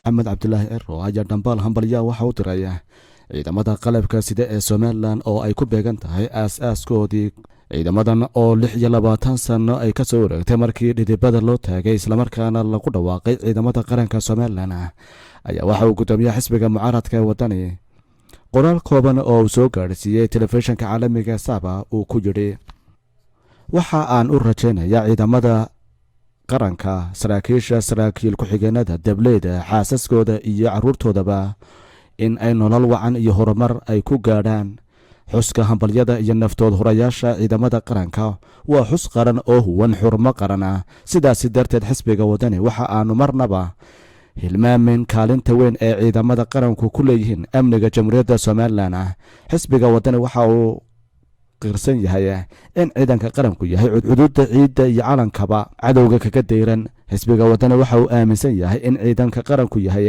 محمد عبد الله إرو ayaa dhambaal hambalyo waxa uu diray ciidamada qalabka sida ee Soomaaliland oo ay ku beegan tahay aas-aaskoodii ciidamadan oo 26 sano ay ka soo wareegtay markii dhidibada loo taagay isla markaana lagu dhawaaqay ciidamada qaranka Soomaaliland ayaa waxa uu gudoomiyaha xisbiga mucaaradka wadani qoraal kooban oo soo gaarsiiyay telefishinka caalamiga Saba uu ku yiri waxa aan u rajaynayaa ciidamada qaranka saraakiil ku-xigeenada dableyda xaasaskooda iyo caruurtoodaba in ay nolol wacan iyo horumar ay ku gaadhaan xuska hambalyada iyo naftood horayaasha ciidamada qaranka waa xus qaran oo huwan xurmo qaran sidaas darteed xisbiga wadani waxa aanu marnaba hilmaamin kaalinta weyn ee ciidamada qaranku ku leeyihiin amniga jamhuuriyadda Soomaaliland xisbiga wadani waxa uu qirsan yahay in ciidanka qaranku yahay xuduudda ciidda iyo calankaba cadowga kaga deeran xisbiga wadani waxa uu aaminsan yahay in ciidanka qaranku yahay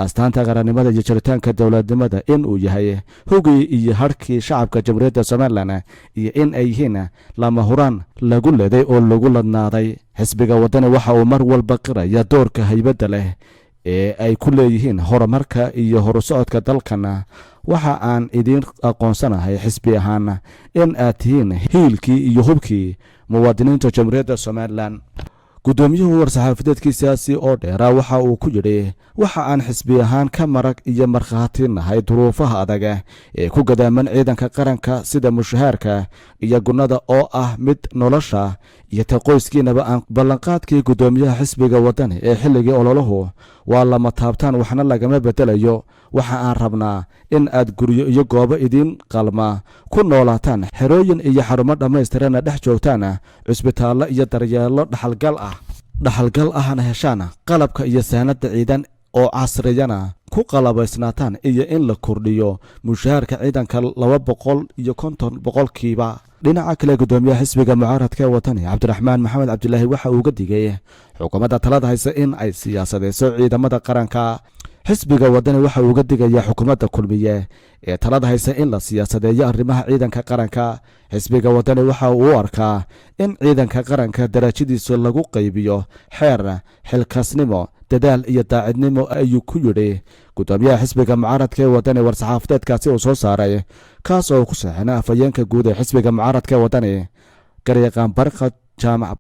astaanta qarannimada iyo jiritaanka dawladnimada in uu yahay hogi iyo harkii shacabka jamhuuriyadda Soomaaliland iyo in ay yihiin lama huraan lagu leeday oo lagu ladnaaday xisbiga wadani waxa uu mar walba qiraya doorka haybadda leh ee ay ku leeyihiin horumarka iyo horusocodka dalkana waxa aan idin aqoonsanahay xisbi ahaan in aad tihiin hiilkii iyo hubkii muwaadiniinta jamhuuriyadda Soomaaliland gudoomiyuhu war-saxaafadeedkiisaasi oo dheera waxa uu ku yiri waxa aan xisbi ahaan ka marag iyo markhaati nahay duruufaha adag ee ku gadaaman ciidanka qaranka sida mushaharka iyo gunnada oo ah mid nolosha iyo qoyskiinaba aan ballanqaadkii gudoomiyaha xisbiga wadani ee xilligii ololuhu waa lama taabtaan waxna lagama bedelayo waxa aan rabnaa in aad guryo iyo goobo idin qalma ku noolaataan xerooyin iyo xarumo dhammaystiran dhex joogtaan cusbitaallo iyo daryeelo dhaxalgal ahna heshaan qalabka iyo saanada ciidan oo casriyana ku qalabaysnaataan iyo in la kordhiyo mushaharka ciidanka 250 boqolkiiba dhinaca kale gudoomiyaha xisbiga mucaaradka wadani Cabdiraxmaan Maxamed Cabdilaahi waxa uu ga digay xukuumadda talada haysa in ay siyaasadeyso ciidamada qaranka xisbiga wadani waxa uu ga digaya xukuumadda kulmiye ee talada haysa in la siyaasadeeyo arrimaha ciidanka qaranka xisbiga wadani waxa uu arkaa in ciidanka qaranka darajadiisa lagu qaybiyo xeer xilkasnimo dadaal iyo daacidnimo ayuu ku yiri gudoomiyaha xisbiga mucaaradka wadani war-saxaafadeedkaasi uu soo saaray kaas oo ku saxina afayeenka guud ee xisbiga mucaaradka wadani garyaqaan barqad jaamac